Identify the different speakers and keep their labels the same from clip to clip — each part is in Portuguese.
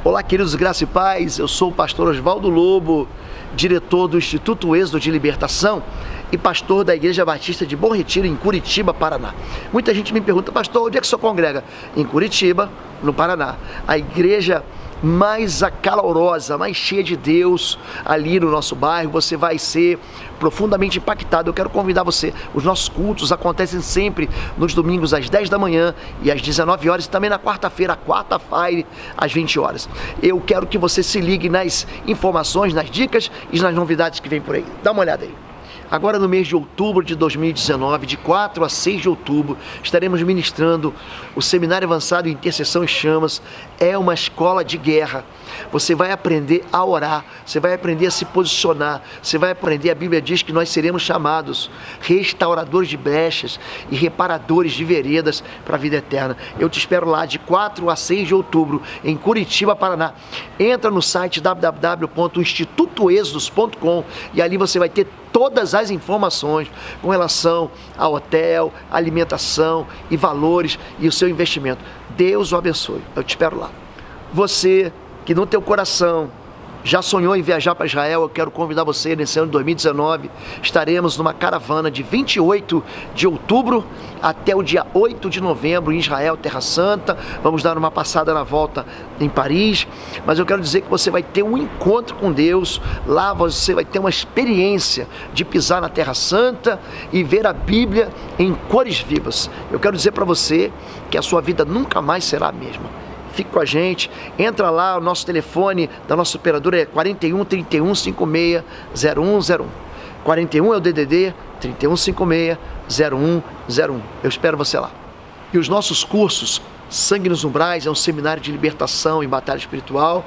Speaker 1: Olá, queridos, graça e paz. Eu sou o pastor Oswaldo Lobo, diretor do Instituto Êxodo de Libertação e pastor da Igreja Batista de Bom Retiro, em Curitiba, Paraná. Muita gente me pergunta: pastor, onde é que o senhor congrega? Em Curitiba, no Paraná. A igreja mais acalorosa, mais cheia de Deus ali no nosso bairro. Você vai ser profundamente impactado. Eu quero convidar você. Os nossos cultos acontecem sempre nos domingos às 10 da manhã e às 19 horas, e também na quarta-feira, às 20 horas. Eu quero que você se ligue nas informações, nas dicas e nas novidades que vem por aí. Dá uma olhada aí. Agora, no mês de outubro de 2019, de 4 a 6 de outubro, estaremos ministrando o Seminário Avançado em Intercessão e Chamas. É uma escola de guerra. Você vai aprender a orar, você vai aprender a se posicionar, você vai aprender. A Bíblia diz que nós seremos chamados restauradores de brechas e reparadores de veredas para a vida eterna. Eu te espero lá de 4 a 6 de outubro, em Curitiba, Paraná. Entra no site www.institutoexodos.com e ali você vai ter todas as informações com relação ao hotel, alimentação e valores e o seu investimento. Deus o abençoe. Eu te espero lá. Você que no teu coração já sonhou em viajar para Israel, eu quero convidar você. Nesse ano de 2019, estaremos numa caravana de 28 de outubro até o dia 8 de novembro em Israel, Terra Santa. Vamos dar uma passada na volta em Paris, mas eu quero dizer que você vai ter um encontro com Deus. Lá você vai ter uma experiência de pisar na Terra Santa e ver a Bíblia em cores vivas. Eu quero dizer para você que a sua vida nunca mais será a mesma. Fique com a gente, entra lá, o nosso telefone da nossa operadora é 41 31 56 0101. 41 é o DDD, 31 56 0101. Eu espero você lá. E os nossos cursos, Sangue nos Umbrais, é um seminário de libertação e batalha espiritual,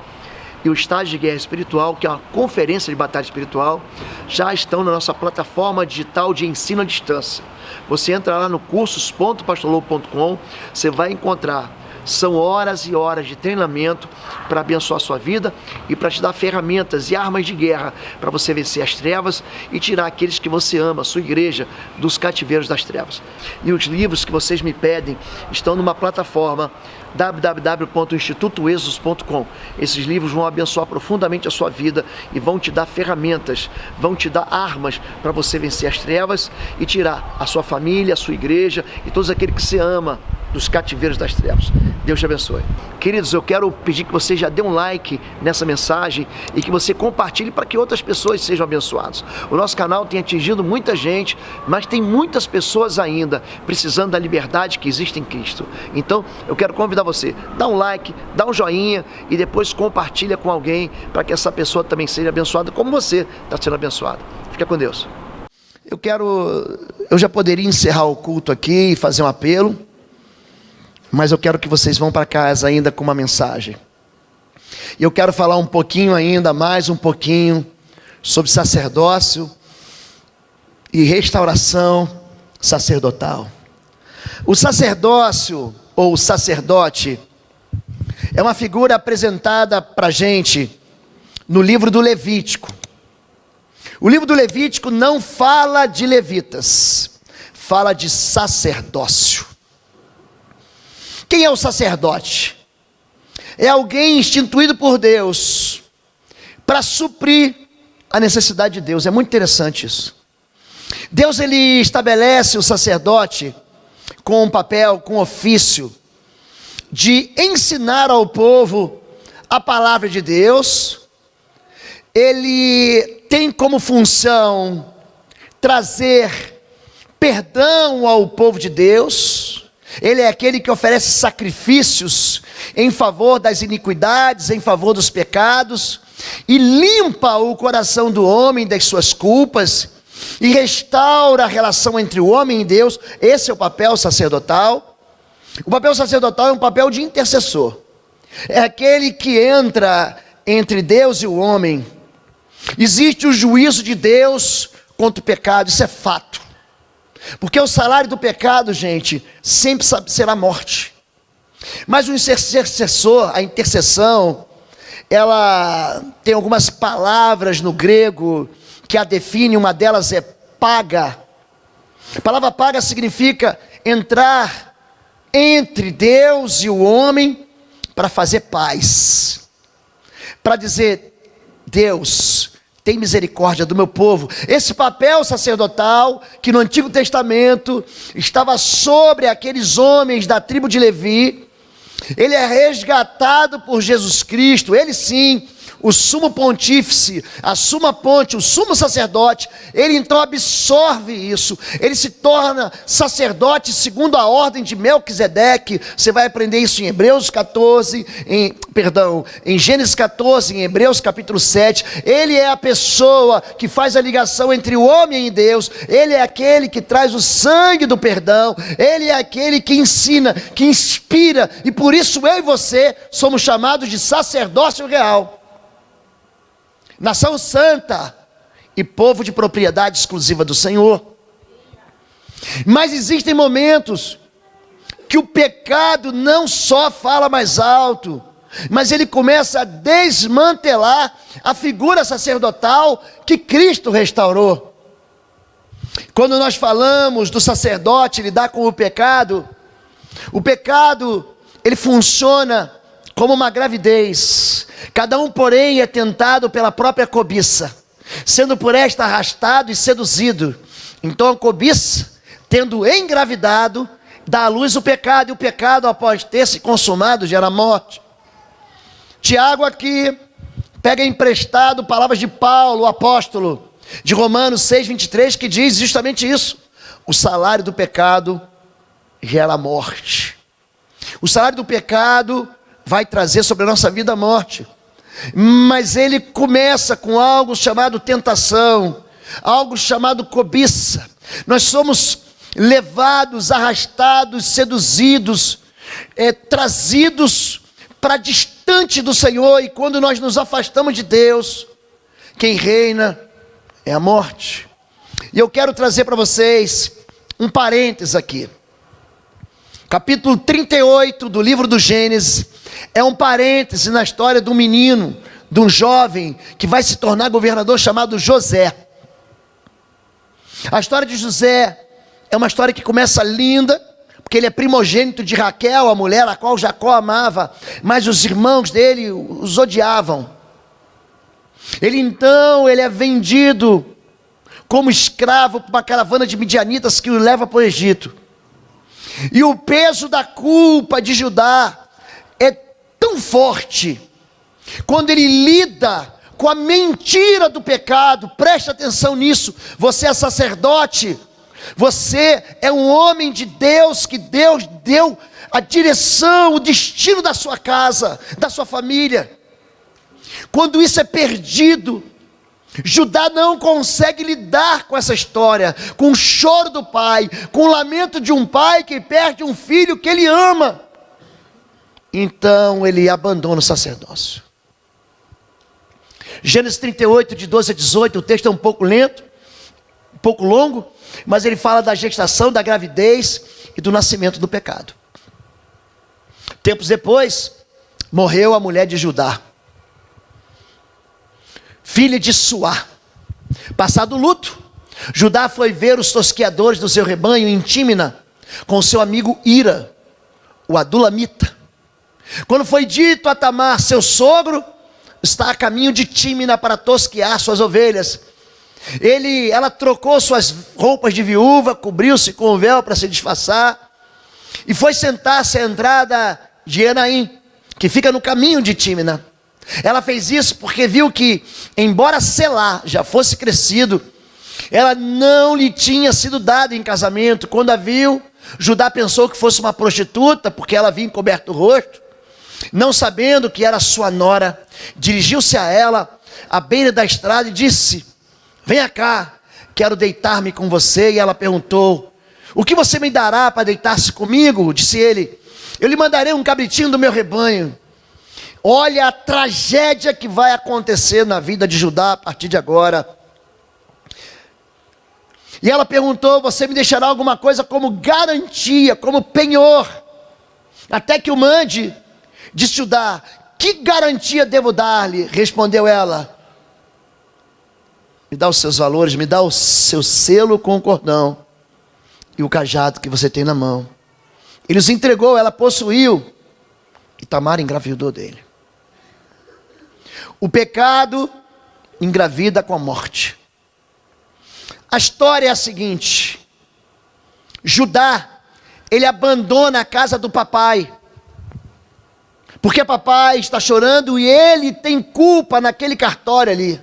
Speaker 1: e o Estágio de Guerra Espiritual, que é uma conferência de batalha espiritual, já estão na nossa plataforma digital de ensino à distância. Você entra lá no cursos.pastorlobo.com, você vai encontrar. São horas e horas de treinamento para abençoar a sua vida e para te dar ferramentas e armas de guerra para você vencer as trevas e tirar aqueles que você ama, a sua igreja, dos cativeiros das trevas. E os livros que vocês me pedem estão numa plataforma www.institutoexodos.com. Esses livros vão abençoar profundamente a sua vida e vão te dar ferramentas, vão te dar armas para você vencer as trevas e tirar a sua família, a sua igreja e todos aqueles que você ama dos cativeiros das trevas. Deus te abençoe. Queridos, eu quero pedir que você já dê um like nessa mensagem e que você compartilhe para que outras pessoas sejam abençoadas. O nosso canal tem atingido muita gente, mas tem muitas pessoas ainda precisando da liberdade que existe em Cristo. Então, eu quero convidar você, dá um like, dá um joinha e depois compartilha com alguém para que essa pessoa também seja abençoada como você está sendo abençoado. Fica com Deus. Eu já poderia encerrar o culto aqui e fazer um apelo, mas eu quero que vocês vão para casa ainda com uma mensagem. E eu quero falar um pouquinho ainda, mais um pouquinho, sobre sacerdócio e restauração sacerdotal. O sacerdócio, ou o sacerdote, é uma figura apresentada para a gente no livro do Levítico. O livro do Levítico não fala de levitas, fala de sacerdócio. Quem é o sacerdote? É alguém instituído por Deus para suprir a necessidade de Deus. É muito interessante isso. Deus, ele estabelece o sacerdote com um papel, com um ofício de ensinar ao povo a palavra de Deus. Ele tem como função trazer perdão ao povo de Deus. Ele é aquele que oferece sacrifícios em favor das iniquidades, em favor dos pecados, e limpa o coração do homem das suas culpas, e restaura a relação entre o homem e Deus. Esse é o papel sacerdotal. O papel sacerdotal é um papel de intercessor. É aquele que entra entre Deus e o homem. Existe o juízo de Deus contra o pecado, isso é fato. Porque o salário do pecado, gente, sempre será morte. Mas o intercessor, a intercessão, ela tem algumas palavras no grego que a definem. Uma delas é paga. A palavra paga significa entrar entre Deus e o homem para fazer paz. para dizer: Deus, tem misericórdia do meu povo. Esse papel sacerdotal, que no Antigo Testamento estava sobre aqueles homens da tribo de Levi, ele é resgatado por Jesus Cristo. Ele sim, o sumo pontífice, a suma ponte, o sumo sacerdote, ele então absorve isso, ele se torna sacerdote segundo a ordem de Melquisedeque. Você vai aprender isso em Hebreus 14, em Gênesis 14, em Hebreus capítulo 7, ele é a pessoa que faz a ligação entre o homem e Deus, ele é aquele que traz o sangue do perdão, ele é aquele que ensina, que inspira, e por isso eu e você somos chamados de sacerdócio real. Nação santa e povo de propriedade exclusiva do Senhor. Mas existem momentos que o pecado não só fala mais alto, mas ele começa a desmantelar a figura sacerdotal que Cristo restaurou. Quando nós falamos do sacerdote lidar com o pecado ele funciona como uma gravidez. Cada um, porém, é tentado pela própria cobiça, sendo por esta arrastado e seduzido. Então a cobiça, tendo engravidado, dá à luz o pecado, e o pecado, após ter se consumado, gera morte. Tiago aqui pega emprestado palavras de Paulo, o apóstolo, de Romanos 6:23, que diz justamente isso: o salário do pecado gera morte. O salário do pecado vai trazer sobre a nossa vida a morte, mas ele começa com algo chamado tentação, algo chamado cobiça. Nós somos levados, arrastados, seduzidos, trazidos para distante do Senhor, e quando nós nos afastamos de Deus, quem reina é a morte. E eu quero trazer para vocês um parênteses aqui. Capítulo 38 do livro do Gênesis é um parêntese na história de um menino, de um jovem que vai se tornar governador, chamado José. A história de José é uma história que começa linda, porque ele é primogênito de Raquel, a mulher a qual Jacó amava, mas os irmãos dele os odiavam. Ele é vendido como escravo para uma caravana de midianitas que o leva para o Egito. E o peso da culpa de Judá é tão forte, quando ele lida com a mentira do pecado. Preste atenção nisso. Você é sacerdote, você é um homem de Deus, que Deus deu a direção, o destino da sua casa, da sua família. Quando isso é perdido, Judá não consegue lidar com essa história, com o choro do pai, com o lamento de um pai que perde um filho que ele ama. Então ele abandona o sacerdócio. Gênesis 38, de 12 a 18, o texto é um pouco lento, um pouco longo, mas ele fala da gestação, da gravidez e do nascimento do pecado. Tempos depois, morreu a mulher de Judá, filha de Suá. Passado o luto, Judá foi ver os tosqueadores do seu rebanho em Tímina, com seu amigo Ira, o adulamita. Quando foi dito a Tamar, seu sogro está a caminho de Tímina para tosquear suas ovelhas, ela trocou suas roupas de viúva, cobriu-se com o véu para se disfarçar, e foi sentar-se à entrada de Enaim, que fica no caminho de Tímina. Ela fez isso porque viu que, embora Selá já fosse crescido, ela não lhe tinha sido dada em casamento. Quando a viu, Judá pensou que fosse uma prostituta, porque ela vinha encoberto o rosto. Não sabendo que era sua nora, dirigiu-se a ela à beira da estrada e disse: venha cá, quero deitar-me com você. E ela perguntou: o que você me dará para deitar-se comigo? Disse ele: eu lhe mandarei um cabritinho do meu rebanho. Olha a tragédia que vai acontecer na vida de Judá a partir de agora. E ela perguntou: você me deixará alguma coisa como garantia, como penhor, até que o mande? Disse Judá: que garantia devo dar-lhe? Respondeu ela: me dá os seus valores, me dá o seu selo com o cordão e o cajado que você tem na mão. Ele os entregou, ela possuiu, e Tamar engravidou dele. O pecado engravida com a morte. A história é a seguinte: Judá, ele abandona a casa do papai, porque papai está chorando e ele tem culpa naquele cartório ali.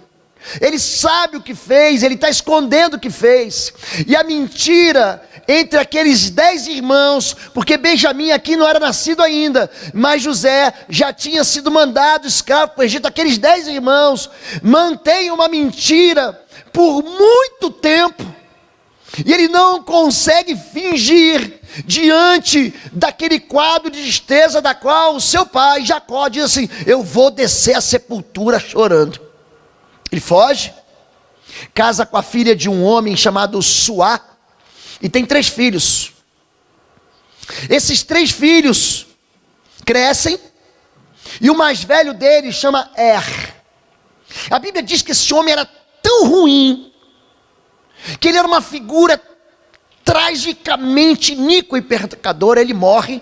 Speaker 1: Ele sabe o que fez, ele está escondendo o que fez. E a mentira entre aqueles 10 irmãos, porque Benjamim aqui não era nascido ainda, mas José já tinha sido mandado escravo para o Egito. Aqueles 10 irmãos mantêm uma mentira por muito tempo, e ele não consegue fingir diante daquele quadro de tristeza da qual o seu pai Jacó diz assim: eu vou descer a sepultura chorando. Ele foge, casa com a filha de um homem chamado Suá, e tem 3 filhos. Esses 3 filhos crescem, e o mais velho deles chama A Bíblia diz que esse homem era tão ruim, que ele era uma figura tragicamente iníqua e pecadora. Ele morre,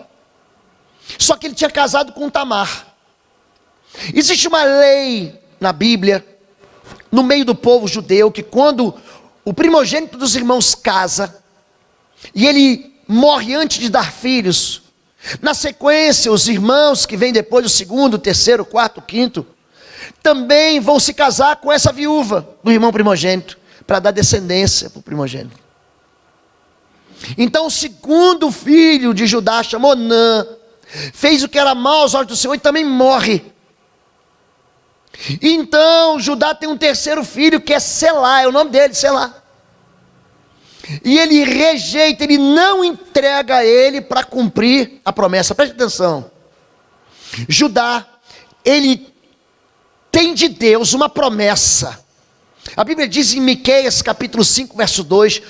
Speaker 1: só que ele tinha casado com Tamar. Existe uma lei na Bíblia, no meio do povo judeu, que quando o primogênito dos irmãos casa, e ele morre antes de dar filhos, na sequência os irmãos que vêm depois, o segundo, o terceiro, o quarto, o quinto, também vão se casar com essa viúva do irmão primogênito, para dar descendência para o primogênito. Então o segundo filho de Judá, chamou Onã, fez o que era mal aos olhos do Senhor e também morre. Então Judá tem um terceiro filho, que é Selá, é o nome dele, Selá. E ele rejeita, ele não entrega ele para cumprir a promessa. Preste atenção. Judá, ele tem de Deus uma promessa. A Bíblia diz em Miqueias capítulo 5, verso 2,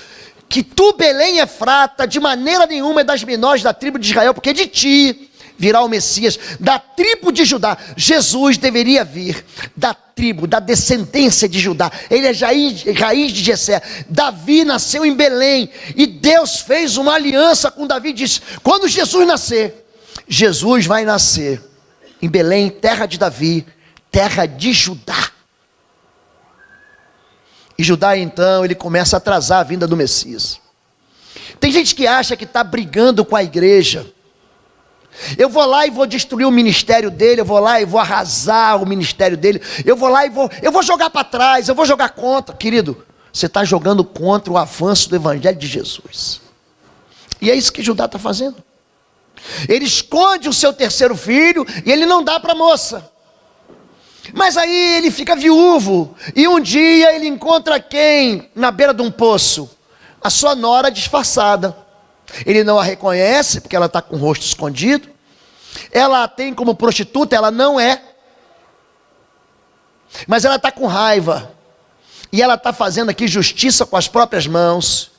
Speaker 1: que tu, Belém Efrata, de maneira nenhuma é das menores da tribo de Israel, porque de ti virá o Messias, da tribo de Judá. Jesus deveria vir da tribo, da descendência de Judá. Ele é raiz de Jessé. Davi nasceu em Belém, e Deus fez uma aliança com Davi e disse: quando Jesus nascer, Jesus vai nascer em Belém, terra de Davi, terra de Judá. E Judá então, ele começa a atrasar a vinda do Messias. Tem gente que acha que está brigando com a igreja. Eu vou lá e vou destruir o ministério dele, eu vou lá e vou arrasar o ministério dele, eu vou lá e vou jogar para trás, eu vou jogar contra. Querido, você está jogando contra o avanço do evangelho de Jesus. E é isso que Judá está fazendo. Ele esconde o seu terceiro filho e ele não dá para a moça. Mas aí ele fica viúvo, e um dia ele encontra quem na beira de um poço? A sua nora disfarçada. Ele não a reconhece, porque ela está com o rosto escondido. Ela a tem como prostituta, ela não é. Mas ela está com raiva. E ela está fazendo aqui justiça com as próprias mãos.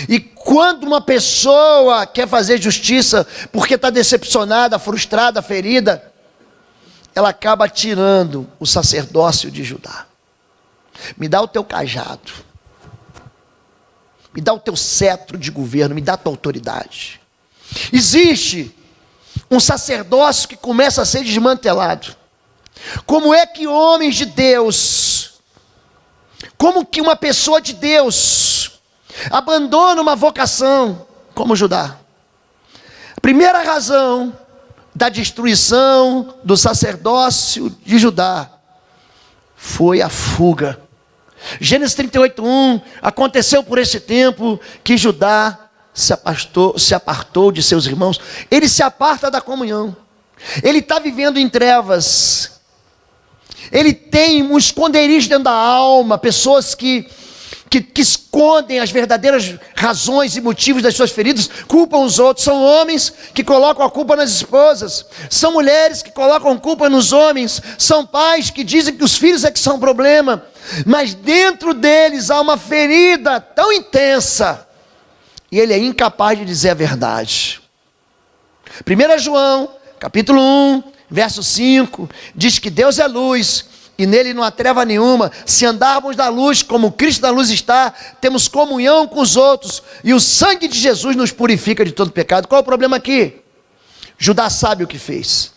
Speaker 1: E quando uma pessoa quer fazer justiça, porque está decepcionada, frustrada, ferida, ela acaba tirando o sacerdócio de Judá. Me dá o teu cajado. Me dá o teu cetro de governo, me dá a tua autoridade. Existe um sacerdócio que começa a ser desmantelado. Como é que homens de Deus, como que uma pessoa de Deus abandona uma vocação como Judá? A primeira razão da destruição do sacerdócio de Judá foi a fuga. Gênesis 38:1, aconteceu por esse tempo que Judá se apartou de seus irmãos. Ele se aparta da comunhão, ele está vivendo em trevas, ele tem um esconderijo dentro da alma, pessoas que escondem as verdadeiras razões e motivos das suas feridas, culpam os outros. São homens que colocam a culpa nas esposas, são mulheres que colocam culpa nos homens, são pais que dizem que os filhos é que são problema, mas dentro deles há uma ferida tão intensa, e ele é incapaz de dizer a verdade. 1 João, capítulo 1, verso 5, diz que Deus é luz, e nele não há treva nenhuma. Se andarmos na luz, como Cristo na luz está, temos comunhão com os outros, e o sangue de Jesus nos purifica de todo pecado. Qual é o problema aqui? Judá sabe o que fez.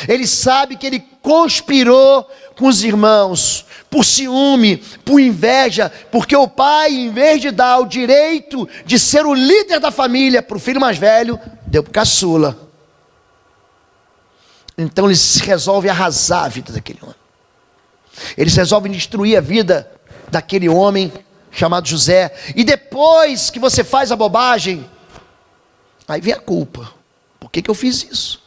Speaker 1: Ele sabe que ele conspirou com os irmãos, por ciúme, por inveja, porque o pai, em vez de dar o direito de ser o líder da família para o filho mais velho, deu para o caçula. Então eles resolvem arrasar a vida daquele homem. Eles resolvem destruir a vida daquele homem chamado José. E depois que você faz a bobagem, aí vem a culpa. Por que eu fiz isso?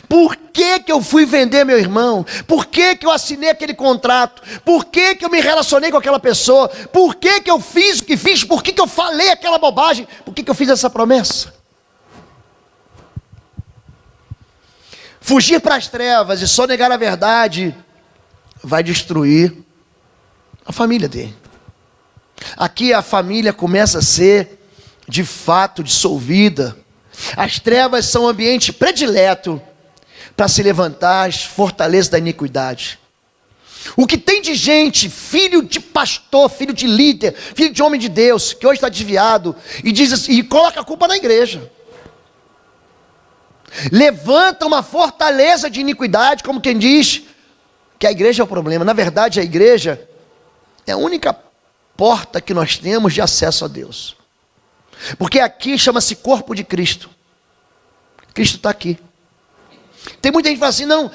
Speaker 1: Por que eu fui vender meu irmão? Por que eu assinei aquele contrato? Por que eu me relacionei com aquela pessoa? Por que eu fiz o que fiz? Por que eu falei aquela bobagem? Por que eu fiz essa promessa? Fugir para as trevas e só negar a verdade vai destruir a família dele. Aqui a família começa a ser de fato dissolvida. As trevas são o ambiente predileto para se levantar as fortalezas da iniquidade. O que tem de gente, filho de pastor, filho de líder, filho de homem de Deus, que hoje está desviado e diz assim, e coloca a culpa na igreja. Levanta uma fortaleza de iniquidade, como quem diz que a igreja é o problema. Na verdade, a igreja é a única porta que nós temos de acesso a Deus. Porque aqui chama-se corpo de Cristo. Cristo está aqui. Tem muita gente que fala assim, não,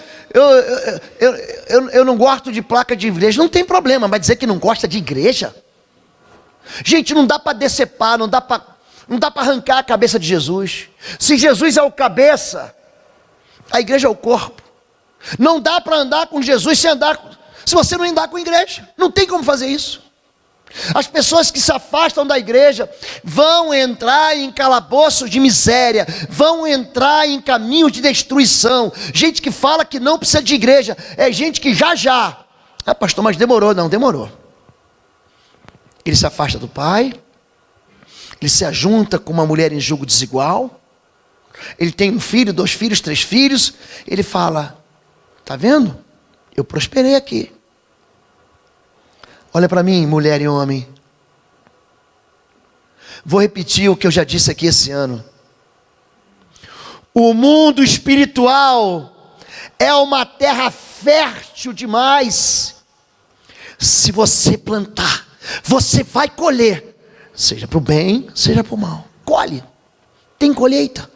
Speaker 1: eu não gosto de placa de igreja. Não tem problema, mas dizer que não gosta de igreja? Gente, não dá para decepar, não dá para arrancar a cabeça de Jesus. Se Jesus é o cabeça, a igreja é o corpo. Não dá para andar com Jesus se você não andar com a igreja. Não tem como fazer isso. As pessoas que se afastam da igreja vão entrar em calabouços de miséria, vão entrar em caminhos de destruição. Gente que fala que não precisa de igreja, é gente que já. Ah, pastor, mas demorou. Não, demorou. Ele se afasta do pai, ele se ajunta com uma mulher em julgo desigual, ele tem um filho, 2 filhos, 3 filhos, ele fala, tá vendo? Eu prosperei aqui. Olha para mim, mulher e homem. Vou repetir o que eu já disse aqui esse ano. O mundo espiritual é uma terra fértil demais. Se você plantar, você vai colher. Seja para o bem, seja para o mal. Colhe. Tem colheita.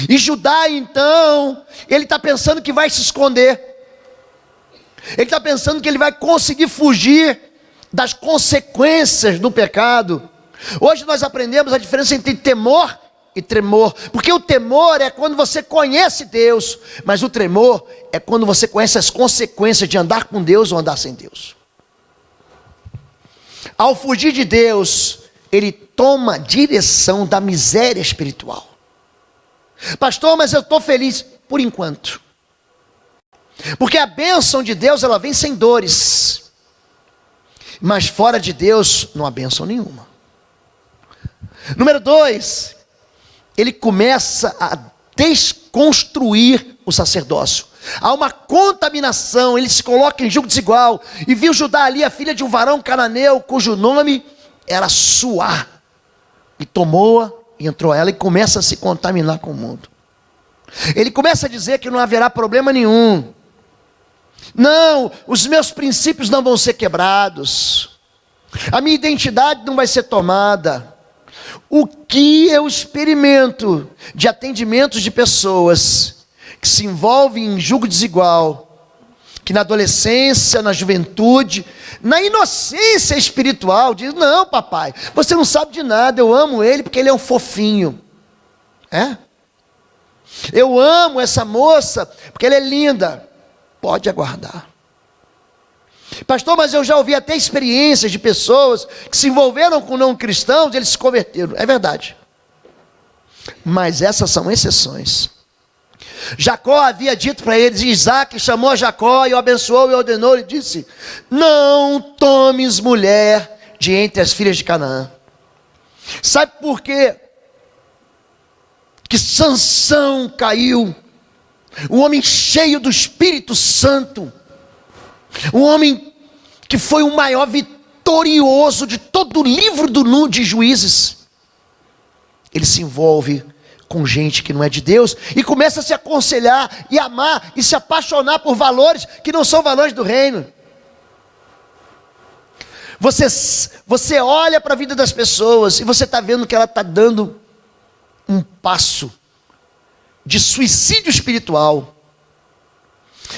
Speaker 1: E Judá, então, ele está pensando que vai se esconder. Ele está pensando que ele vai conseguir fugir das consequências do pecado. Hoje nós aprendemos a diferença entre temor e tremor. Porque o temor é quando você conhece Deus, mas o tremor é quando você conhece as consequências de andar com Deus ou andar sem Deus. Ao fugir de Deus, ele toma direção da miséria espiritual. Pastor, mas eu estou feliz por enquanto. Porque a bênção de Deus, ela vem sem dores. Mas fora de Deus, não há bênção nenhuma. Número 2, ele começa a desconstruir o sacerdócio. Há uma contaminação, ele se coloca em julgo desigual. E viu Judá ali a filha de um varão cananeu, cujo nome era Suá. E tomou-a, e entrou ela e começa a se contaminar com o mundo. Ele começa a dizer que não haverá problema nenhum. Não, os meus princípios não vão ser quebrados. A minha identidade não vai ser tomada. O que eu experimento de atendimentos de pessoas que se envolvem em julgo desigual, que na adolescência, na juventude, na inocência espiritual, diz, não papai, você não sabe de nada, eu amo ele porque ele é um fofinho. Eu amo essa moça porque ela é linda. Pode aguardar. Pastor, mas eu já ouvi até experiências de pessoas que se envolveram com não cristãos e eles se converteram. É verdade. Mas essas são exceções. Jacó havia dito para eles, Isaac chamou a Jacó e o abençoou e ordenou e disse, não tomes mulher de entre as filhas de Canaã. Sabe por quê? Que Sansão caiu, um homem cheio do Espírito Santo, um homem que foi o maior vitorioso de todo o livro de Juízes. Ele se envolve com gente que não é de Deus e começa a se aconselhar e amar e se apaixonar por valores que não são valores do reino. Você olha para a vida das pessoas e você está vendo que ela está dando um passo de suicídio espiritual.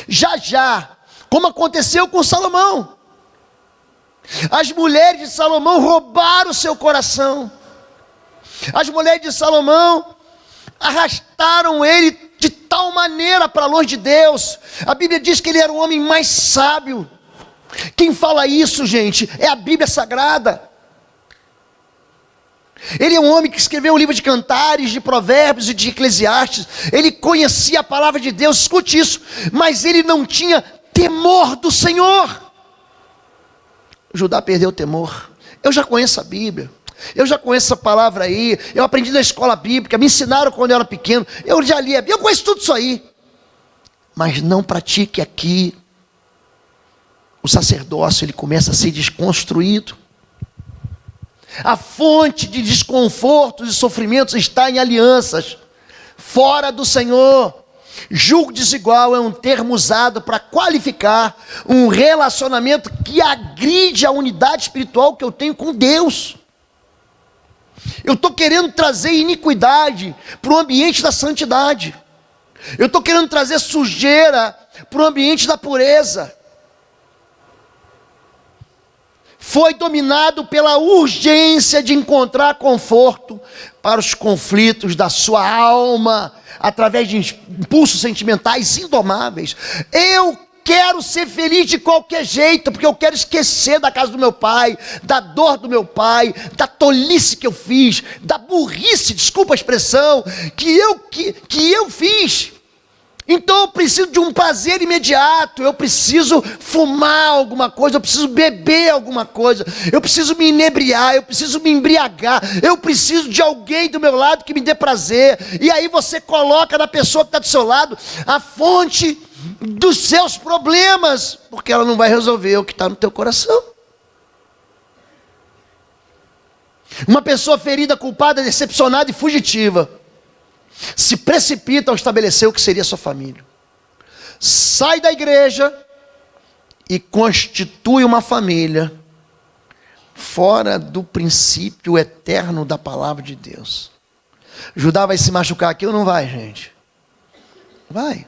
Speaker 1: Já, como aconteceu com Salomão. As mulheres de Salomão roubaram o seu coração. As mulheres de Salomão arrastaram ele de tal maneira para longe de Deus. A Bíblia diz que ele era o homem mais sábio. Quem fala isso, gente, é a Bíblia Sagrada. Ele é um homem que escreveu um livro de Cantares, de Provérbios e de Eclesiastes. Ele conhecia a palavra de Deus, escute isso, mas ele não tinha temor do Senhor. Judá perdeu o temor. Eu já conheço a Bíblia, eu já conheço essa palavra aí, eu aprendi na escola bíblica, me ensinaram quando eu era pequeno, eu já li a Bíblia, eu conheço tudo isso aí. Mas não pratique aqui. O sacerdócio, ele começa a ser desconstruído. A fonte de desconfortos e sofrimentos está em alianças fora do Senhor. Julgo desigual é um termo usado para qualificar um relacionamento que agride a unidade espiritual que eu tenho com Deus. Eu estou querendo trazer iniquidade para o ambiente da santidade. Eu estou querendo trazer sujeira para o ambiente da pureza. Foi dominado pela urgência de encontrar conforto para os conflitos da sua alma, através de impulsos sentimentais indomáveis. Eu quero ser feliz de qualquer jeito, porque eu quero esquecer da casa do meu pai, da dor do meu pai, da tolice que eu fiz, da burrice, desculpa a expressão, que eu fiz. Então eu preciso de um prazer imediato, eu preciso fumar alguma coisa, eu preciso beber alguma coisa, eu preciso me inebriar, eu preciso me embriagar, eu preciso de alguém do meu lado que me dê prazer. E aí você coloca na pessoa que está do seu lado a fonte dos seus problemas, porque ela não vai resolver o que está no teu coração. Uma pessoa ferida, culpada, decepcionada e fugitiva se precipita ao estabelecer o que seria sua família. Sai da igreja e constitui uma família fora do princípio eterno da palavra de Deus. Judá vai se machucar aqui ou não vai, gente? Vai.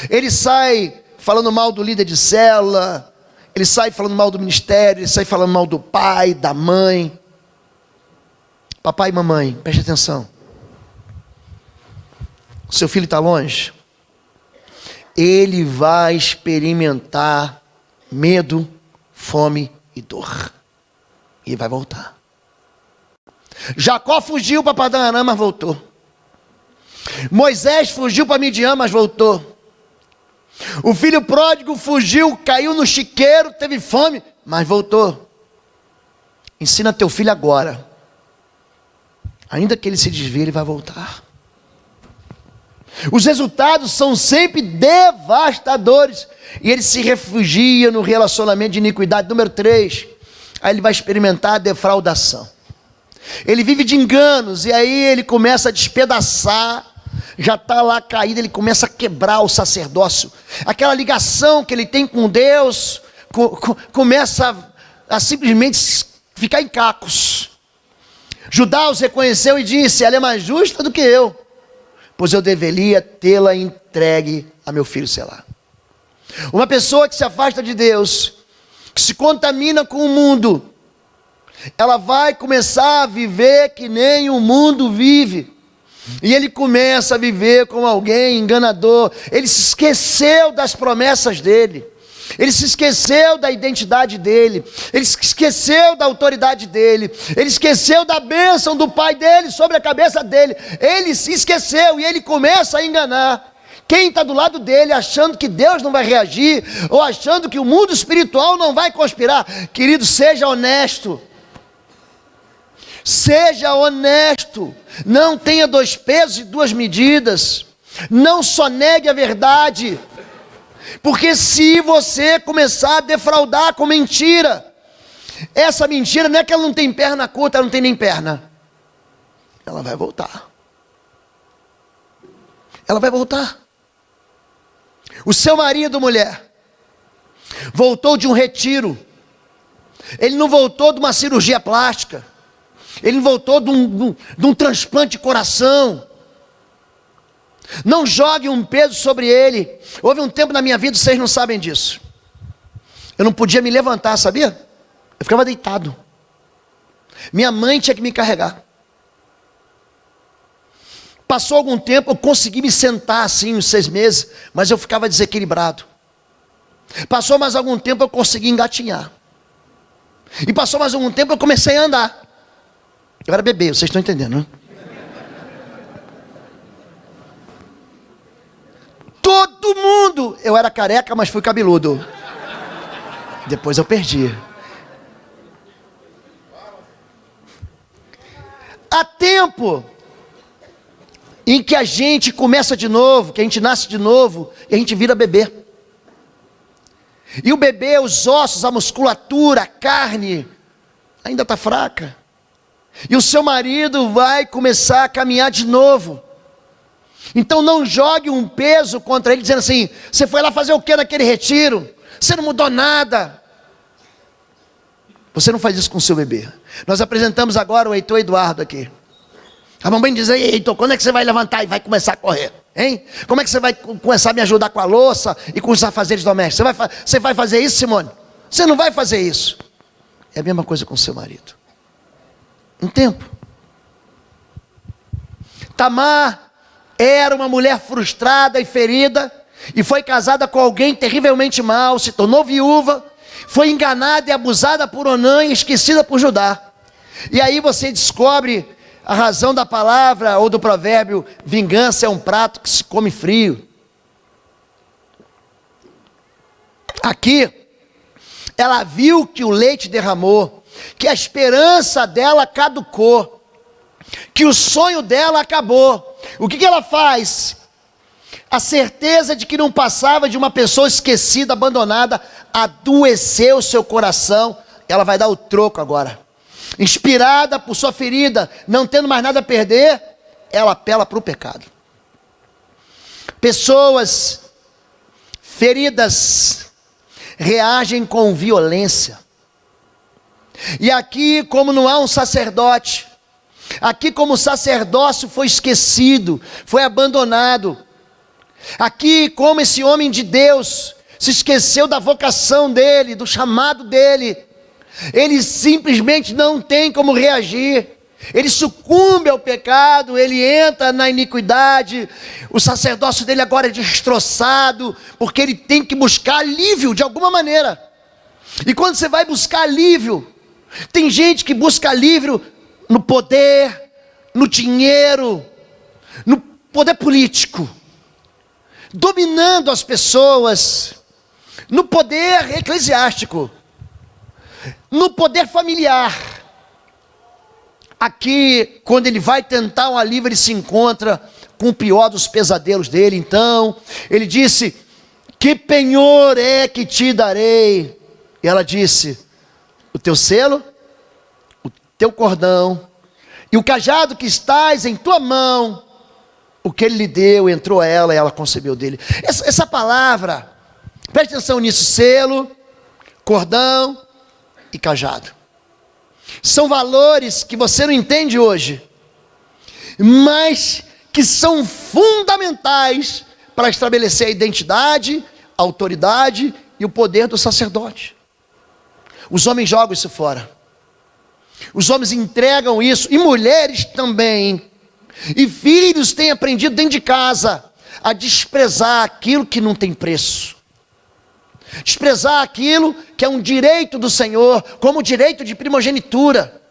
Speaker 1: Ele sai falando mal do líder de célula, ele sai falando mal do ministério, ele sai falando mal do pai, da mãe. Papai e mamãe, preste atenção. Seu filho está longe, ele vai experimentar medo, fome e dor. E vai voltar. Jacó fugiu para Padã Arã, mas voltou. Moisés fugiu para Midian, mas voltou. O filho pródigo fugiu, caiu no chiqueiro, teve fome, mas voltou. Ensina teu filho agora. Ainda que ele se desvie, ele vai voltar. Os resultados são sempre devastadores. E ele se refugia no relacionamento de iniquidade. Número 3, aí ele vai experimentar a defraudação. Ele vive de enganos, e aí ele começa a despedaçar. Já está lá caído, ele começa a quebrar o sacerdócio. Aquela ligação que ele tem com Deus começa a simplesmente ficar em cacos. Judá os reconheceu e disse: ela é mais justa do que eu, pois eu deveria tê-la entregue a meu filho Selá. Uma pessoa que se afasta de Deus, que se contamina com o mundo, ela vai começar a viver que nem o mundo vive. E ele começa a viver como alguém enganador. Ele se esqueceu das promessas dele. Ele se esqueceu da identidade dele. Ele se esqueceu da autoridade dele. Ele esqueceu da bênção do pai dele sobre a cabeça dele. Ele se esqueceu e ele começa a enganar quem está do lado dele, achando que Deus não vai reagir, ou achando que o mundo espiritual não vai conspirar. Querido, seja honesto. Seja honesto. Não tenha 2 pesos e 2 medidas. Não só negue a verdade. Porque se você começar a defraudar com mentira, essa mentira não é que ela não tem perna curta, ela não tem nem perna. Ela vai voltar. ela vai voltar. O seu marido, mulher, voltou de um retiro. Ele não voltou de uma cirurgia plástica. Ele não voltou de um transplante de coração. Não jogue um peso sobre ele. Houve um tempo na minha vida, vocês não sabem disso. Eu não podia me levantar, sabia? Eu ficava deitado. Minha mãe tinha que me carregar. Passou algum tempo, eu consegui me sentar assim, uns 6 meses, mas eu ficava desequilibrado. Passou mais algum tempo, eu consegui engatinhar. E passou mais algum tempo, eu comecei a andar. Eu era bebê, vocês estão entendendo, né? Todo mundo, eu era careca, mas fui cabeludo. Depois eu perdi. Há tempo em que a gente começa de novo, que a gente nasce de novo, e a gente vira bebê. E o bebê, os ossos, a musculatura, a carne, ainda está fraca. E o seu marido vai começar a caminhar de novo. Então não jogue um peso contra ele, dizendo assim, você foi lá fazer o que naquele retiro? Você não mudou nada. Você não faz isso com o seu bebê. Nós apresentamos agora o Heitor Eduardo aqui. A mamãe diz, ei, Heitor, quando é que você vai levantar e vai começar a correr? Hein? Como é que você vai começar a me ajudar com a louça e com os afazeres domésticos? Você vai fazer isso, Simone? Você não vai fazer isso. É a mesma coisa com o seu marido. Um tempo. Tamar era uma mulher frustrada e ferida, e foi casada com alguém terrivelmente mau, se tornou viúva, foi enganada e abusada por Onã e esquecida por Judá. E aí você descobre a razão da palavra ou do provérbio, vingança é um prato que se come frio. Aqui, ela viu que o leite derramou, que a esperança dela caducou, que o sonho dela acabou. O que ela faz? A certeza de que não passava de uma pessoa esquecida, abandonada, adoeceu o seu coração. Ela vai dar o troco agora. Inspirada por sua ferida, não tendo mais nada a perder, ela apela para o pecado. Pessoas feridas reagem com violência. E aqui, como não há um sacerdote, aqui como o sacerdócio foi esquecido, foi abandonado, aqui como esse homem de Deus se esqueceu da vocação dele, do chamado dele, ele simplesmente não tem como reagir, ele sucumbe ao pecado, ele entra na iniquidade, o sacerdócio dele agora é destroçado, porque ele tem que buscar alívio de alguma maneira. E quando você vai buscar alívio, tem gente que busca alívio no poder, no dinheiro, no poder político, dominando as pessoas, no poder eclesiástico, no poder familiar. Aqui, quando ele vai tentar um alívio, ele se encontra com o pior dos pesadelos dele. Então, ele disse, que penhor é que te darei? E ela disse, o teu selo, o teu cordão, e o cajado que estás em tua mão. O que ele lhe deu, entrou a ela e ela concebeu dele. Essa palavra, preste atenção nisso, selo, cordão e cajado. São valores que você não entende hoje, mas que são fundamentais para estabelecer a identidade, a autoridade e o poder do sacerdote. Os homens jogam isso fora. Os homens entregam isso, e mulheres também. E filhos têm aprendido dentro de casa a desprezar aquilo que não tem preço. Desprezar aquilo que é um direito do Senhor, como o direito de primogenitura.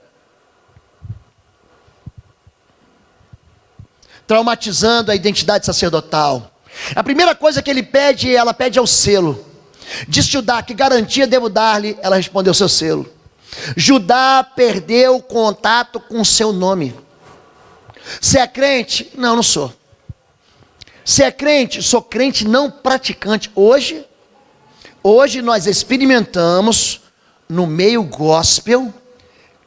Speaker 1: Traumatizando a identidade sacerdotal. A primeira coisa que ela pede é o selo. Diz Judá, que garantia devo dar-lhe? Ela respondeu, seu selo. Judá perdeu o contato com o seu nome. Você é crente? Não, não sou. Você é crente? Sou crente não praticante. Hoje nós experimentamos no meio gospel,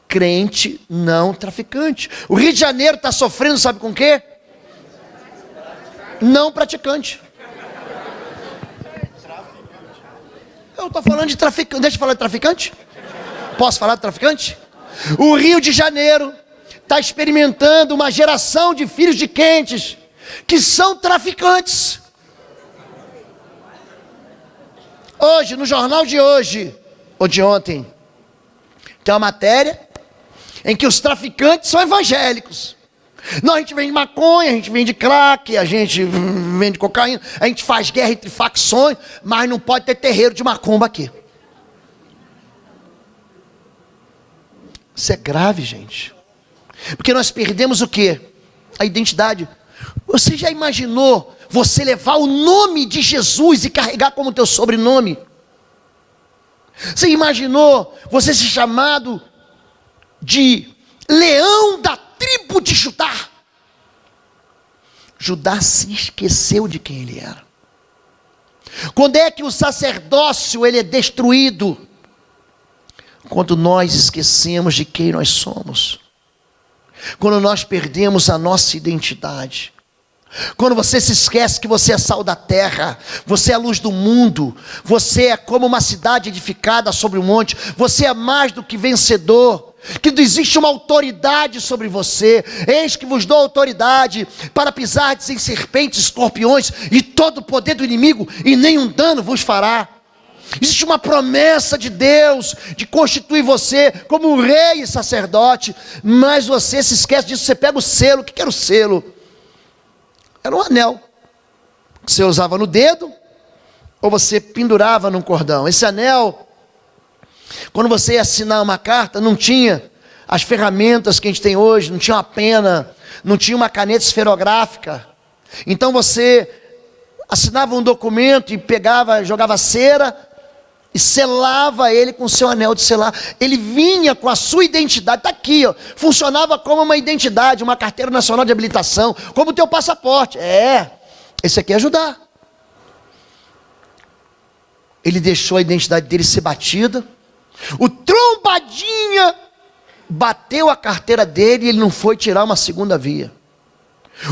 Speaker 1: crente não traficante. O Rio de Janeiro está sofrendo, sabe com o quê? Não praticante. Eu estou falando de traficante. Deixa eu falar de traficante? Posso falar de traficante? O Rio de Janeiro está experimentando uma geração de filhos de crentes que são traficantes. Hoje, no jornal de hoje, ou de ontem, tem uma matéria em que os traficantes são evangélicos. Não, a gente vende maconha, a gente vende crack, a gente vende cocaína, a gente faz guerra entre facções, mas não pode ter terreiro de macumba aqui. Isso é grave, gente. Porque nós perdemos o quê? A identidade. Você já imaginou você levar o nome de Jesus e carregar como teu sobrenome? Você imaginou você ser chamado de leão da tribo de Judá? Judá se esqueceu de quem ele era. Quando é que o sacerdócio ele é destruído? Quando nós esquecemos de quem nós somos. Quando nós perdemos a nossa identidade. Quando você se esquece que você é sal da terra, você é a luz do mundo, você é como uma cidade edificada sobre um monte, você é mais do que vencedor, que existe uma autoridade sobre você. Eis que vos dou autoridade para pisardes em serpentes, escorpiões e todo o poder do inimigo, e nenhum dano vos fará. Existe uma promessa de Deus de constituir você como um rei e sacerdote, mas você se esquece disso. Você pega o selo. O que era o selo? Era um anel que você usava no dedo ou você pendurava num cordão. Esse anel, quando você ia assinar uma carta, não tinha as ferramentas que a gente tem hoje, não tinha uma pena, não tinha uma caneta esferográfica. Então você assinava um documento e pegava, jogava cera e selava ele com o seu anel de selar. Ele vinha com a sua identidade, está aqui, ó. Funcionava como uma identidade, uma carteira nacional de habilitação, como o teu passaporte. Esse aqui é Judá. Ele deixou a identidade dele ser batida. O trombadinha bateu a carteira dele e ele não foi tirar uma segunda via.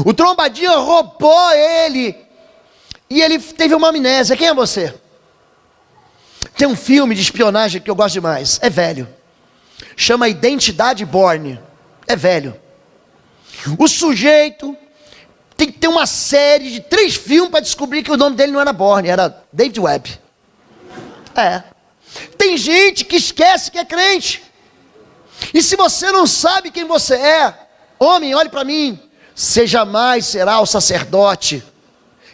Speaker 1: O trombadinha roubou ele e ele teve uma amnésia. Quem é você? Tem um filme de espionagem que eu gosto demais. É velho. Chama Identidade Bourne. É velho. O sujeito tem que ter uma série de 3 filmes para descobrir que o nome dele não era Bourne, era David Webb. Tem gente que esquece que é crente. E se você não sabe quem você é, homem, olhe para mim, você jamais será o sacerdote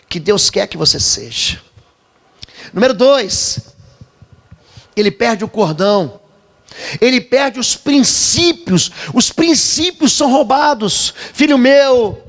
Speaker 1: que Deus quer que você seja. Número 2, ele perde o cordão, ele perde os princípios são roubados. Filho meu,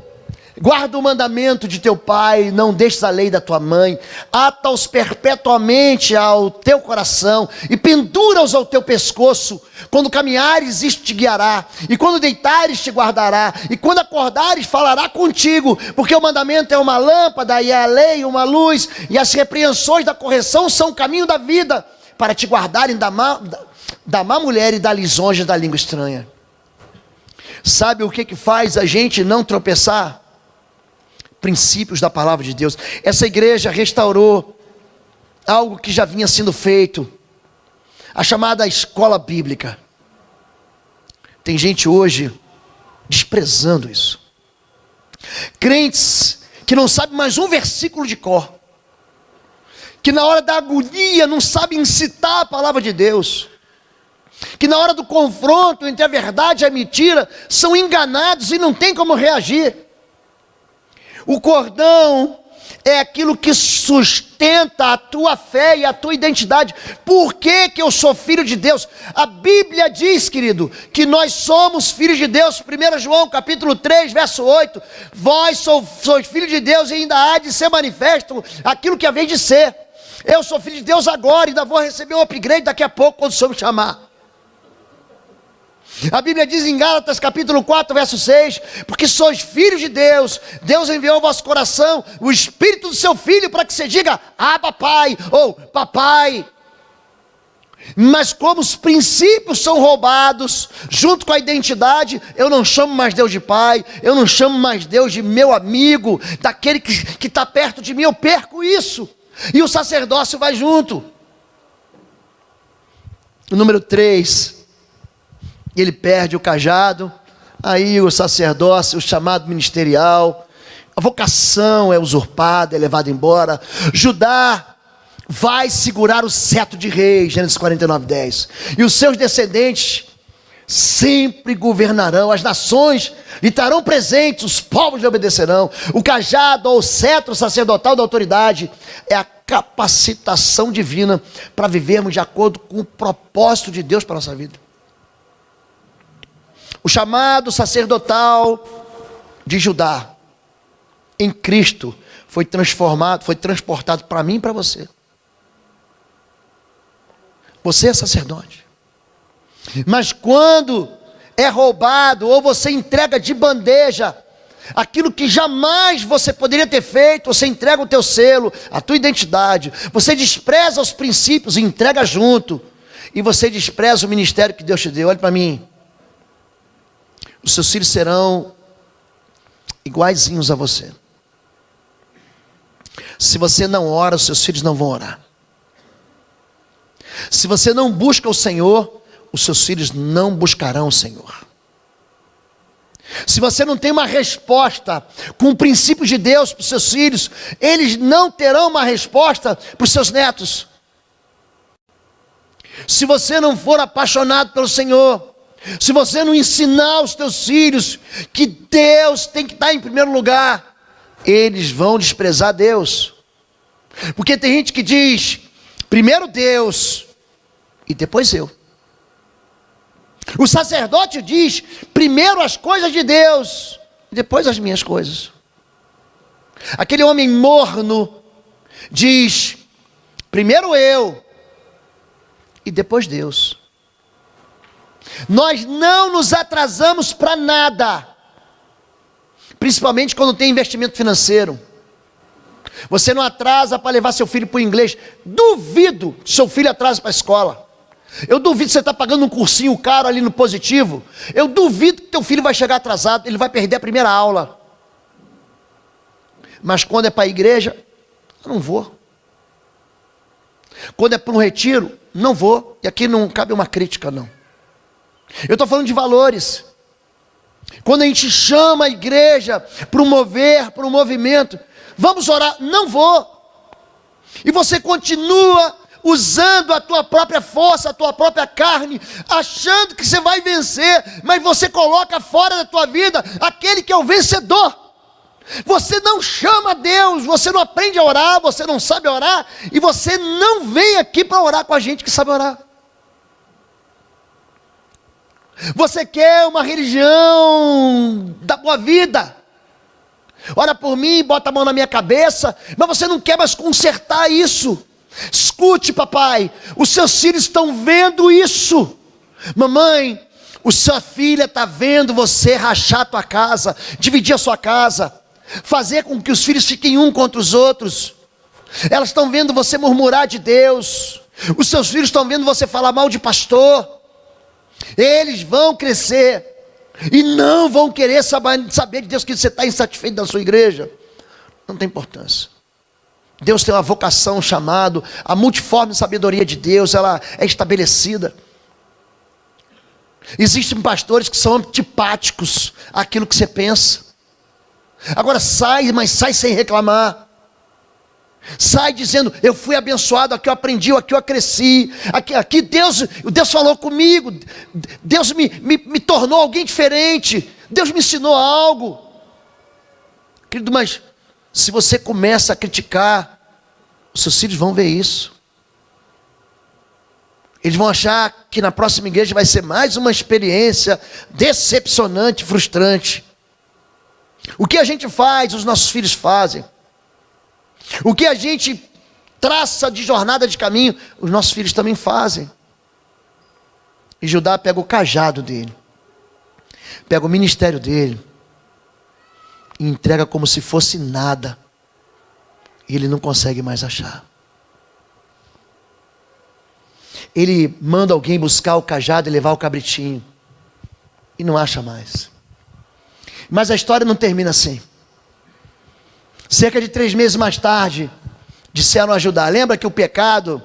Speaker 1: guarda o mandamento de teu pai, não deixes a lei da tua mãe, ata-os perpetuamente ao teu coração e pendura-os ao teu pescoço. Quando caminhares, isto te guiará, e quando deitares, te guardará, e quando acordares, falará contigo, porque o mandamento é uma lâmpada, e a lei uma luz, e as repreensões da correção são o caminho da vida, para te guardarem da má mulher e da lisonja da língua estranha. Sabe o que faz a gente não tropeçar? Princípios da palavra de Deus. Essa igreja restaurou algo que já vinha sendo feito, a chamada escola bíblica. Tem gente hoje desprezando isso. Crentes que não sabem mais um versículo de cor, que na hora da agonia não sabem citar a palavra de Deus, que na hora do confronto entre a verdade e a mentira são enganados e não tem como reagir. O cordão é aquilo que sustenta a tua fé e a tua identidade. Por que eu sou filho de Deus? A Bíblia diz, querido, que nós somos filhos de Deus. 1 João capítulo 3, verso 8. Vós sois filhos de Deus e ainda há de ser manifesto aquilo que havia de ser. Eu sou filho de Deus agora e ainda vou receber um upgrade daqui a pouco quando o Senhor me chamar. A Bíblia diz em Gálatas capítulo 4, verso 6, porque sois filhos de Deus, Deus enviou ao vosso coração o Espírito do seu Filho para que você diga, Abba Pai, ou Papai. Mas como os princípios são roubados, junto com a identidade, eu não chamo mais Deus de pai, eu não chamo mais Deus de meu amigo, daquele que está perto de mim, eu perco isso. E o sacerdócio vai junto. O número 3, ele perde o cajado, aí o sacerdócio, o chamado ministerial, a vocação é usurpada, é levada embora. Judá vai segurar o cetro de rei, Gênesis 49:10. E os seus descendentes sempre governarão, as nações lhe estarão presentes, os povos lhe obedecerão. O cajado ou o cetro sacerdotal da autoridade é a capacitação divina para vivermos de acordo com o propósito de Deus para a nossa vida. O chamado sacerdotal de Judá em Cristo foi transformado, foi transportado para mim e para você. Você é sacerdote. Mas quando é roubado, ou você entrega de bandeja aquilo que jamais você poderia ter feito, você entrega o teu selo, a tua identidade, você despreza os princípios e entrega junto, e você despreza o ministério que Deus te deu. Olha para mim, os seus filhos serão iguaizinhos a você. Se você não ora, os seus filhos não vão orar. Se você não busca o Senhor, os seus filhos não buscarão o Senhor. Se você não tem uma resposta com o princípio de Deus para os seus filhos, eles não terão uma resposta para os seus netos. Se você não for apaixonado pelo Senhor, se você não ensinar os teus filhos que Deus tem que estar em primeiro lugar, eles vão desprezar Deus. Porque tem gente que diz, primeiro Deus e depois eu. O sacerdote diz, primeiro as coisas de Deus e depois as minhas coisas. Aquele homem morno diz, primeiro eu e depois Deus. Nós não nos atrasamos para nada, principalmente quando tem investimento financeiro. Você não atrasa para levar seu filho para o inglês. Duvido que seu filho atrase para a escola. Eu duvido que você está pagando um cursinho caro ali no Positivo. Eu duvido que teu filho vai chegar atrasado, ele vai perder a primeira aula. Mas quando é para a igreja, eu não vou. Quando é para um retiro, não vou. E aqui não cabe uma crítica, não. Eu estou falando de valores. Quando a gente chama a igreja para um mover, para um movimento, vamos orar, não vou. E você continua usando a tua própria força, a tua própria carne, achando que você vai vencer, mas você coloca fora da tua vida aquele que é o vencedor. Você não chama Deus, você não aprende a orar, você não sabe orar, e você não vem aqui para orar com a gente que sabe orar. Você quer uma religião da boa vida, ora por mim, bota a mão na minha cabeça, mas você não quer mais consertar isso. Escute, papai, os seus filhos estão vendo isso. Mamãe, a sua filha está vendo você rachar a tua casa, dividir a sua casa, fazer com que os filhos fiquem um contra os outros. Elas estão vendo você murmurar de Deus. Os seus filhos estão vendo você falar mal de pastor. Eles vão crescer e não vão querer saber de Deus, que você está insatisfeito da sua igreja. Não tem importância. Deus tem uma vocação, um chamado, a multiforme sabedoria de Deus, ela é estabelecida. Existem pastores que são antipáticos àquilo que você pensa. Agora sai, mas sai sem reclamar. Sai dizendo, eu fui abençoado, aqui eu aprendi, aqui eu cresci, aqui Deus falou comigo, Deus me tornou alguém diferente, Deus me ensinou algo. Querido, mas se você começa a criticar, os seus filhos vão ver isso. Eles vão achar que na próxima igreja vai ser mais uma experiência decepcionante, frustrante. O que a gente faz, os nossos filhos fazem. O que a gente traça de jornada de caminho, os nossos filhos também fazem. E Judá pega o cajado dele, pega o ministério dele, e entrega como se fosse nada. E ele não consegue mais achar. ele manda alguém buscar o cajado e levar o cabritinho. E não acha mais. Mas a história não termina assim. Cerca de 3 meses mais tarde, disseram ajudar. Lembra que o pecado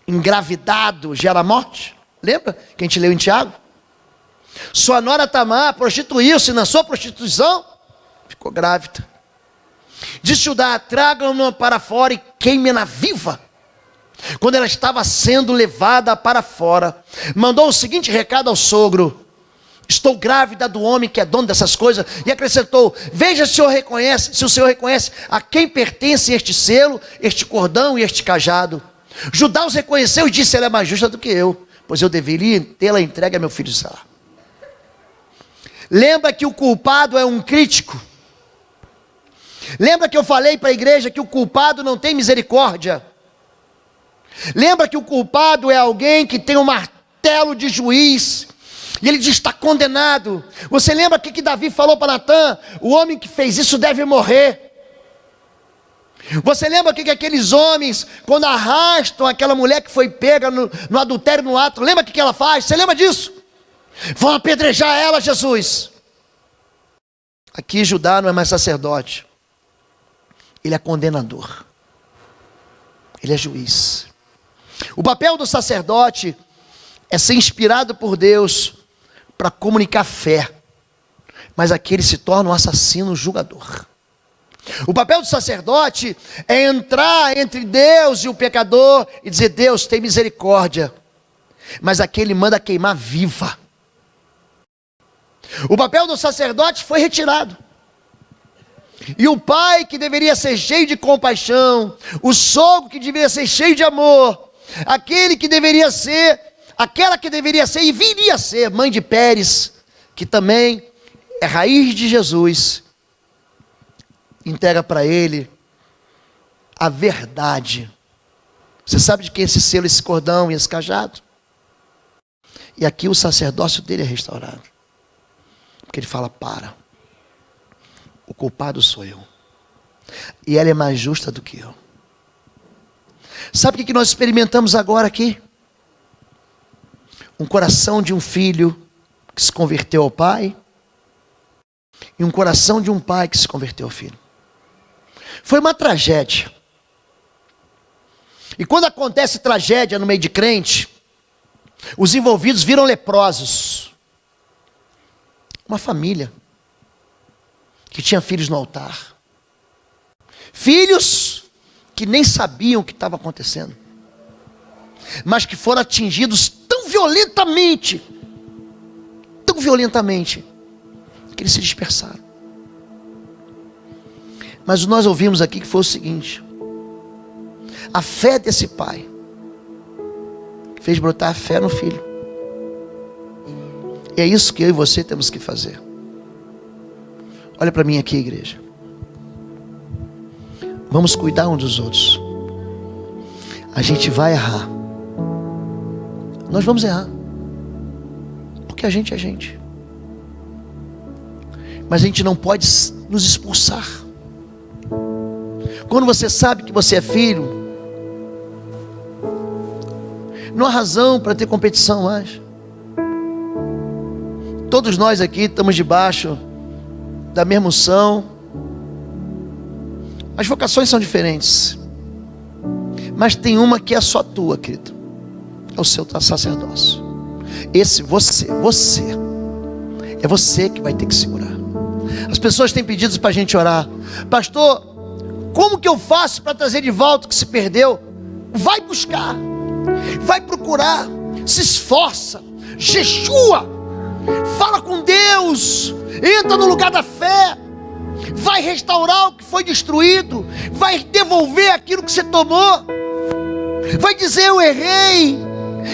Speaker 1: engravidado gera morte? Lembra que a gente leu em Tiago? Sua nora Tamar prostituiu-se, na sua prostituição ficou grávida. Disse Judá: tragam-na para fora e queimem-na viva. Quando ela estava sendo levada para fora, mandou o seguinte recado ao sogro: estou grávida do homem que é dono dessas coisas. E acrescentou: veja se o senhor reconhece a quem pertence este selo, este cordão e este cajado. Judá os reconheceu e disse: ela é mais justa do que eu, pois eu deveria tê-la entregue a meu filho Sá. Lembra que o culpado é um crítico. Lembra que eu falei para a igreja que o culpado não tem misericórdia. Lembra que o culpado é alguém que tem um martelo de juiz e ele diz: está condenado. Você lembra que Davi falou para Natã: o homem que fez isso deve morrer. Você lembra que aqueles homens, quando arrastam aquela mulher que foi pega no adultério, no ato, lembra que ela faz? Você lembra disso? Vão apedrejar ela, Jesus. Aqui Judá não é mais sacerdote, ele é condenador, ele é juiz. O papel do sacerdote é ser inspirado por Deus para comunicar fé, mas aqui ele se torna um assassino julgador. O papel do sacerdote é entrar entre Deus e o pecador e dizer: Deus, tem misericórdia, mas aqui ele manda queimar viva. O papel do sacerdote foi retirado. E o pai, que deveria ser cheio de compaixão, o sogro que deveria ser cheio de amor, aquela que deveria ser e viria a ser mãe de Pérez, que também é raiz de Jesus, entrega para ele a verdade. Você sabe de quem é esse selo, esse cordão e esse cajado? E aqui o sacerdócio dele é restaurado. Porque ele fala: para, o culpado sou eu, e ela é mais justa do que eu. Sabe o que nós experimentamos agora aqui? Um coração de um filho que se converteu ao pai, e um coração de um pai que se converteu ao filho. Foi uma tragédia. E quando acontece tragédia no meio de crente, os envolvidos viram leprosos. Uma família que tinha filhos no altar, filhos que nem sabiam o que estava acontecendo, mas que foram atingidos tão violentamente, que eles se dispersaram. Mas nós ouvimos aqui que foi o seguinte: a fé desse pai fez brotar a fé no filho. E é isso que eu e você temos que fazer. Olha para mim aqui, igreja. Vamos cuidar uns dos outros. A gente vai errar. Nós vamos errar. Porque a gente é gente. Mas a gente não pode nos expulsar. Quando você sabe que você é filho, não há razão para ter competição mais. Todos nós aqui estamos debaixo da mesma unção. As vocações são diferentes, mas tem uma que é só tua, querido. É o seu sacerdócio. Esse você é você que vai ter que segurar. As pessoas têm pedido para a gente orar: pastor, como que eu faço para trazer de volta o que se perdeu? Vai buscar, vai procurar, se esforça, jejua, fala com Deus, entra no lugar da fé, vai restaurar o que foi destruído, vai devolver aquilo que você tomou, vai dizer: eu errei,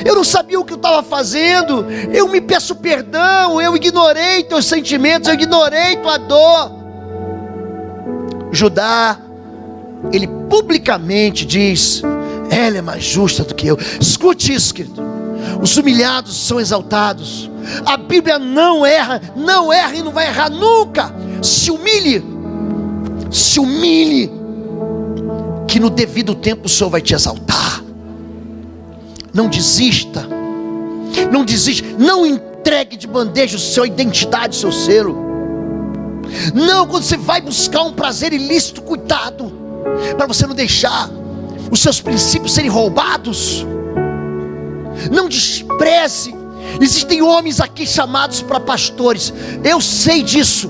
Speaker 1: eu não sabia o que eu estava fazendo, eu me peço perdão, eu ignorei teus sentimentos, eu ignorei tua dor. Judá, ele publicamente diz: ela é mais justa do que eu. Escute isso, querido: os humilhados são exaltados. A Bíblia não erra e não vai errar nunca. Se humilhe, que no devido tempo o Senhor vai te exaltar. Não desista. Não desista. Não entregue de bandeja a sua identidade, o seu selo. Não, quando você vai buscar um prazer ilícito, cuidado, para você não deixar os seus princípios serem roubados. Não despreze. Existem homens aqui chamados para pastores. Eu sei disso.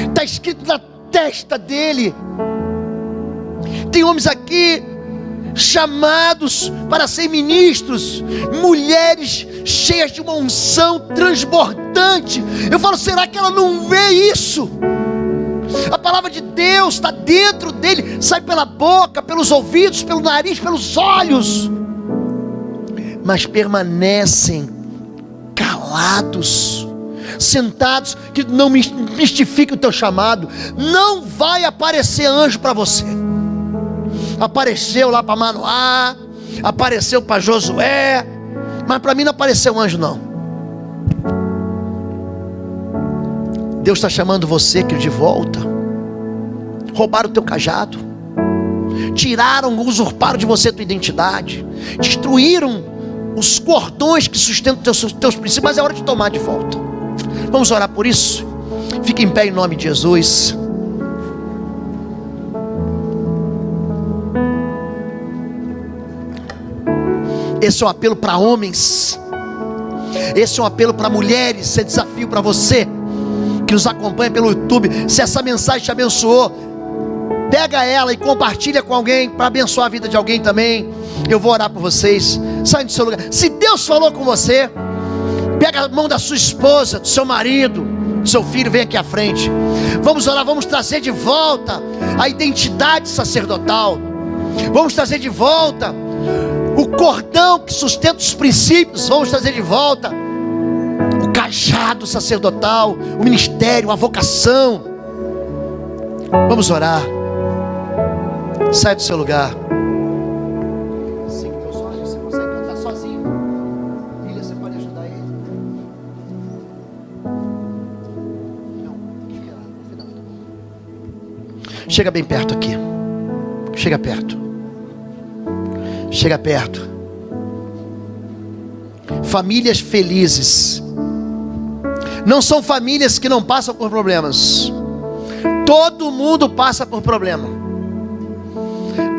Speaker 1: Está escrito na testa dele. Tem homens aqui chamados para ser ministros, mulheres cheias de uma unção transbordante. Eu falo, será que ela não vê isso? A palavra de Deus está dentro dele, sai pela boca, pelos ouvidos, pelo nariz, pelos olhos, mas permanecem calados, sentados, que não mistifique o teu chamado. Não vai aparecer anjo para você. Apareceu lá para Manoá, apareceu para Josué, mas para mim não apareceu anjo não. Deus está chamando você, querido, de volta. Roubaram o teu cajado, tiraram, usurparam de você a tua identidade, destruíram os cordões que sustentam os teus princípios, mas é hora de tomar de volta. Vamos orar por isso? Fique em pé em nome de Jesus. Esse é um apelo para homens, esse é um apelo para mulheres, esse é desafio para você que nos acompanha pelo YouTube. Se essa mensagem te abençoou, pega ela e compartilha com alguém, para abençoar a vida de alguém também. Eu vou orar por vocês. Sai do seu lugar. Se Deus falou com você, pega a mão da sua esposa, do seu marido, do seu filho, vem aqui à frente. Vamos orar, vamos trazer de volta a identidade sacerdotal. Vamos trazer de volta o cordão que sustenta os princípios. Vamos trazer de volta o cajado sacerdotal, o ministério, a vocação. Vamos orar. Sai do seu lugar. Siga teus olhos. Você consegue cantar sozinho? Filha, você pode ajudar ele? Não, fica lá no final. Chega bem perto aqui. Chega perto. Chega perto. Famílias felizes não são famílias que não passam por problemas. Todo mundo passa por problema.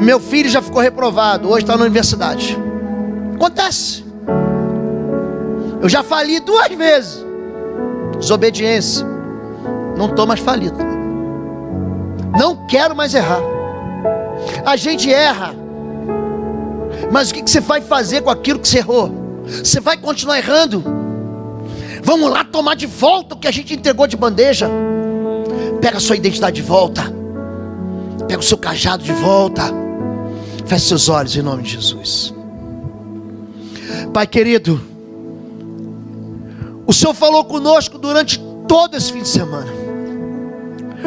Speaker 1: Meu filho já ficou reprovado, hoje está na universidade. Acontece. Eu já fali 2 vezes. Desobediência. Não estou mais falido. Não quero mais errar. A gente erra, mas o que você vai fazer com aquilo que você errou? Você vai continuar errando? Vamos lá tomar de volta o que a gente entregou de bandeja. Pega a sua identidade de volta. Pega o seu cajado de volta. Feche seus olhos em nome de Jesus. Pai querido, o Senhor falou conosco durante todo esse fim de semana.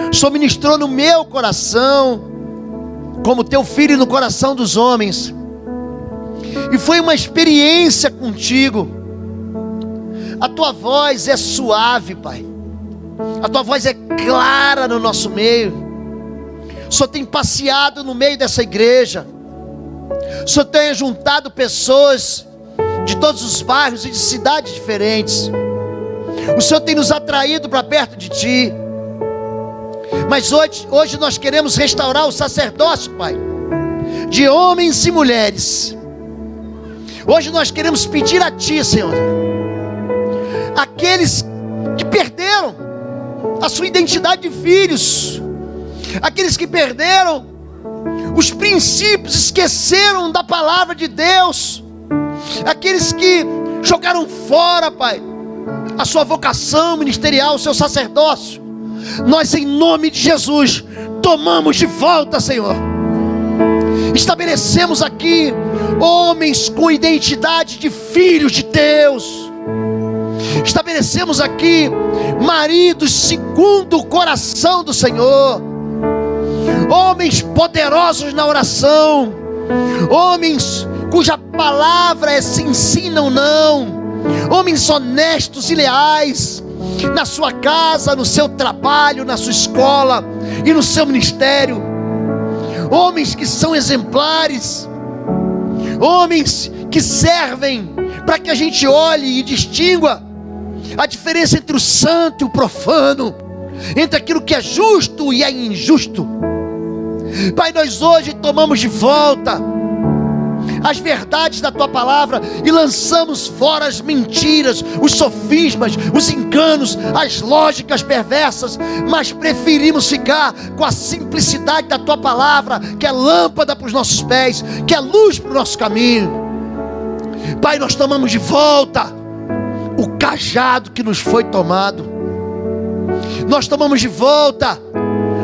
Speaker 1: O Senhor ministrou no meu coração, como teu filho no coração dos homens. E foi uma experiência contigo. A tua voz é suave, Pai. A tua voz é clara no nosso meio. O Senhor tem passeado no meio dessa igreja. O Senhor tem juntado pessoas de todos os bairros e de cidades diferentes. O Senhor tem nos atraído para perto de Ti. Mas hoje nós queremos restaurar o sacerdócio, Pai, de homens e mulheres. Hoje nós queremos pedir a Ti, Senhor, aqueles que perderam a sua identidade de filhos, aqueles que perderam os princípios, esqueceram da palavra de Deus, aqueles que jogaram fora, Pai, a sua vocação ministerial, o seu sacerdócio. Nós, em nome de Jesus, tomamos de volta, Senhor. Estabelecemos aqui homens com identidade de filhos de Deus. Estabelecemos aqui maridos segundo o coração do Senhor. Homens poderosos na oração. Homens cuja palavra é sim, sim, não, não. Homens honestos e leais na sua casa, no seu trabalho, na sua escola e no seu ministério. Homens que são exemplares. homens que servem para que a gente olhe e distingua a diferença entre o santo e o profano, entre aquilo que é justo e é injusto. Pai, nós hoje tomamos de volta as verdades da Tua palavra e lançamos fora as mentiras, os sofismas, os enganos, as lógicas perversas, mas preferimos ficar com a simplicidade da Tua palavra, que é lâmpada para os nossos pés, que é luz para o nosso caminho. Pai, nós tomamos de volta o cajado que nos foi tomado, nós tomamos de volta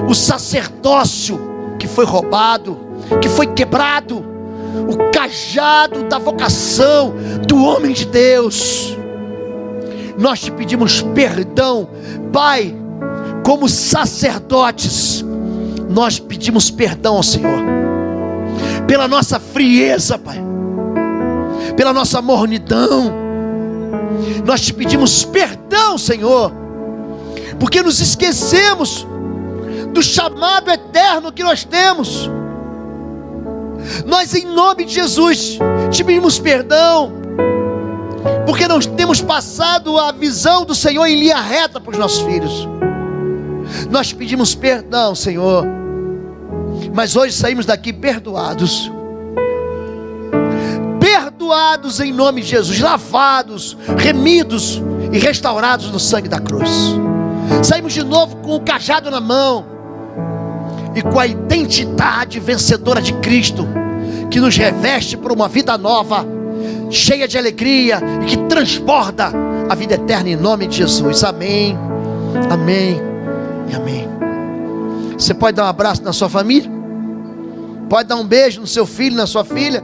Speaker 1: o sacerdócio que foi roubado, que foi quebrado, o cajado da vocação do homem de Deus. Nós te pedimos perdão, Pai, como sacerdotes, nós pedimos perdão ao Senhor, pela nossa frieza, Pai, pela nossa mornidão. Nós te pedimos perdão, Senhor, porque nos esquecemos do chamado eterno que nós temos. Nós, em nome de Jesus, te pedimos perdão, porque não temos passado a visão do Senhor em linha reta para os nossos filhos. Nós te pedimos perdão, Senhor, mas hoje saímos daqui perdoados. Perdoados em nome de Jesus, lavados, remidos e restaurados no sangue da cruz. Saímos de novo com o cajado na mão e com a identidade vencedora de Cristo, que nos reveste por uma vida nova, cheia de alegria e que transborda a vida eterna em nome de Jesus. Amém, amém e amém. Você pode dar um abraço na sua família? Pode dar um beijo no seu filho, na sua filha?